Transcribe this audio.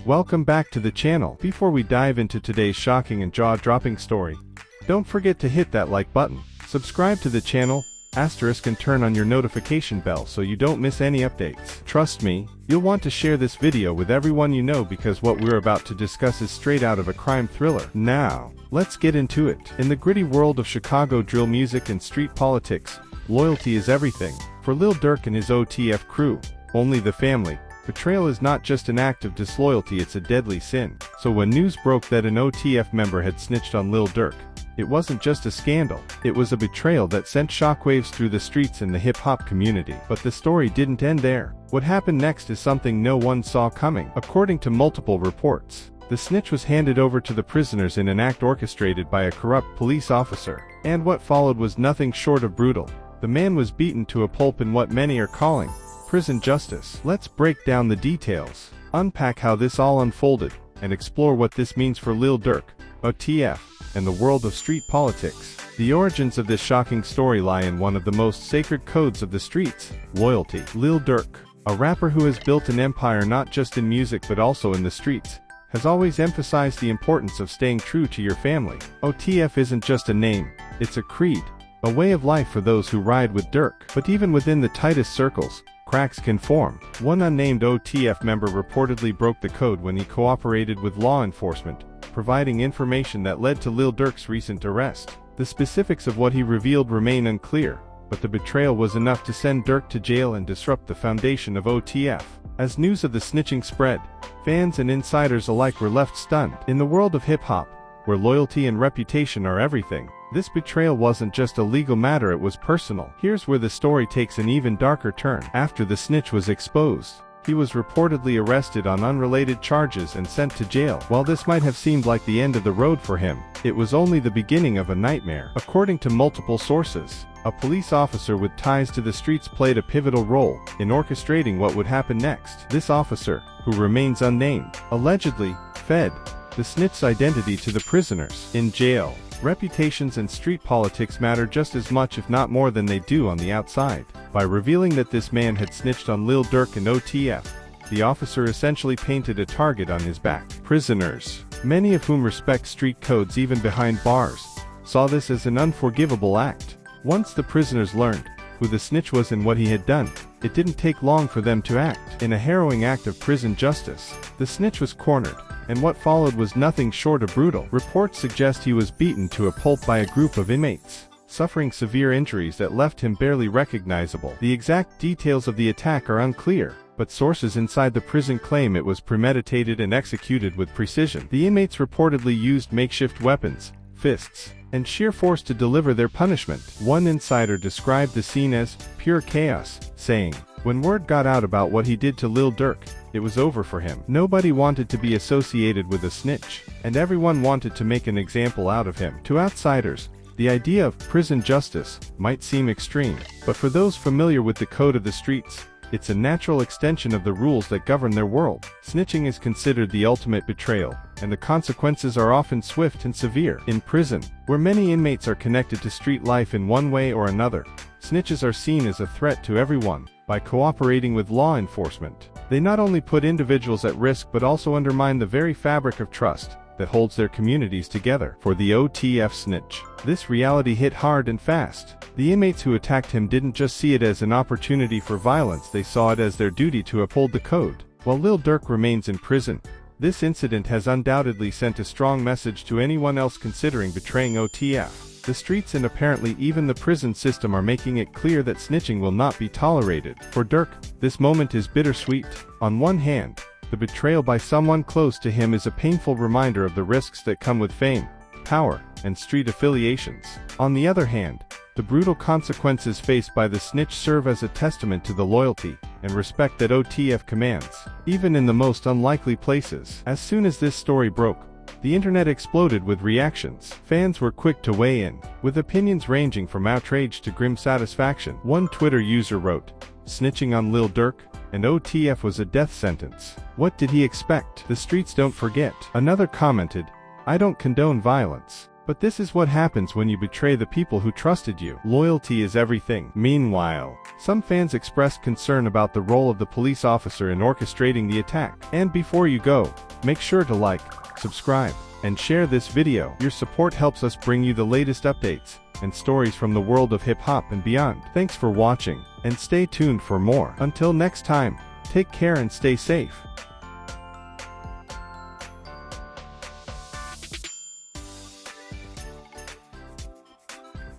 Welcome back to the channel. Before we dive into today's shocking and jaw-dropping story, don't forget to hit that like button, subscribe to the channel, and turn on your notification bell so you don't miss any updates. Trust me, you'll want to share this video with everyone you know because what we're about to discuss is straight out of a crime thriller. Now, let's get into it. In the gritty world of Chicago drill music and street politics, loyalty is everything. For Lil Durk and his OTF crew, only the family, betrayal is not just an act of disloyalty, it's a deadly sin. So when news broke that an OTF member had snitched on Lil Durk, it wasn't just a scandal, it was a betrayal that sent shockwaves through the streets and the hip-hop community. But the story didn't end there. What happened next is something no one saw coming. According to multiple reports, the snitch was handed over to the prisoners in an act orchestrated by a corrupt police officer. And what followed was nothing short of brutal. The man was beaten to a pulp in what many are calling prison justice. Let's break down the details, unpack how this all unfolded, and explore what this means for Lil Durk, OTF, and the world of street politics. The origins of this shocking story lie in one of the most sacred codes of the streets: loyalty. Lil Durk, a rapper who has built an empire not just in music but also in the streets, has always emphasized the importance of staying true to your family. OTF isn't just a name, it's a creed, a way of life for those who ride with Durk. But even within the tightest circles, cracks can form. One unnamed OTF member reportedly broke the code when he cooperated with law enforcement, providing information that led to Lil Durk's recent arrest. The specifics of what he revealed remain unclear, but the betrayal was enough to send Durk to jail and disrupt the foundation of OTF. As news of the snitching spread, fans and insiders alike were left stunned. In the world of hip-hop, where loyalty and reputation are everything, this betrayal wasn't just a legal matter, it was personal. Here's where the story takes an even darker turn. After the snitch was exposed, he was reportedly arrested on unrelated charges and sent to jail. While this might have seemed like the end of the road for him, it was only the beginning of a nightmare. According to multiple sources, a police officer with ties to the streets played a pivotal role in orchestrating what would happen next. This officer, who remains unnamed, allegedly fed the snitch's identity to the prisoners in jail. Reputations and street politics matter just as much if not more than they do on the outside. By revealing that this man had snitched on Lil Durk and OTF, the officer essentially painted a target on his back. Prisoners, many of whom respect street codes even behind bars, saw this as an unforgivable act. Once the prisoners learned who the snitch was and what he had done, it didn't take long for them to act. In a harrowing act of prison justice, the snitch was cornered, and what followed was nothing short of brutal. Reports suggest he was beaten to a pulp by a group of inmates, suffering severe injuries that left him barely recognizable. The exact details of the attack are unclear, but sources inside the prison claim it was premeditated and executed with precision. The inmates reportedly used makeshift weapons, fists, and sheer force to deliver their punishment. One insider described the scene as pure chaos, saying, "When word got out about what he did to Lil Durk, it was over for him. Nobody wanted to be associated with a snitch, and everyone wanted to make an example out of him." To outsiders, the idea of prison justice might seem extreme, but for those familiar with the code of the streets, it's a natural extension of the rules that govern their world. Snitching is considered the ultimate betrayal, and the consequences are often swift and severe. In prison, where many inmates are connected to street life in one way or another, snitches are seen as a threat to everyone. By cooperating with law enforcement, they not only put individuals at risk but also undermine the very fabric of trust that holds their communities together. For the OTF snitch, this reality hit hard and fast. The inmates who attacked him didn't just see it as an opportunity for violence, they saw it as their duty to uphold the code. While Lil Durk remains in prison, this incident has undoubtedly sent a strong message to anyone else considering betraying OTF. The streets and apparently even the prison system are making it clear that snitching will not be tolerated. For Durk, this moment is bittersweet. On one hand, the betrayal by someone close to him is a painful reminder of the risks that come with fame, power, and street affiliations. On the other hand, the brutal consequences faced by the snitch serve as a testament to the loyalty and respect that OTF commands, even in the most unlikely places. As soon as this story broke, the internet exploded with reactions. Fans were quick to weigh in, with opinions ranging from outrage to grim satisfaction. One Twitter user wrote, "Snitching on Lil Durk and OTF was a death sentence. What did he expect? The streets don't forget." Another commented, "I don't condone violence, but this is what happens when you betray the people who trusted you. Loyalty is everything." Meanwhile, some fans expressed concern about the role of the police officer in orchestrating the attack. And before you go, Make sure to like, subscribe, and share this video. Your support helps us bring you the latest updates and stories from the world of hip-hop and beyond. Thanks for watching, and stay tuned for more. Until next time, take care and stay safe.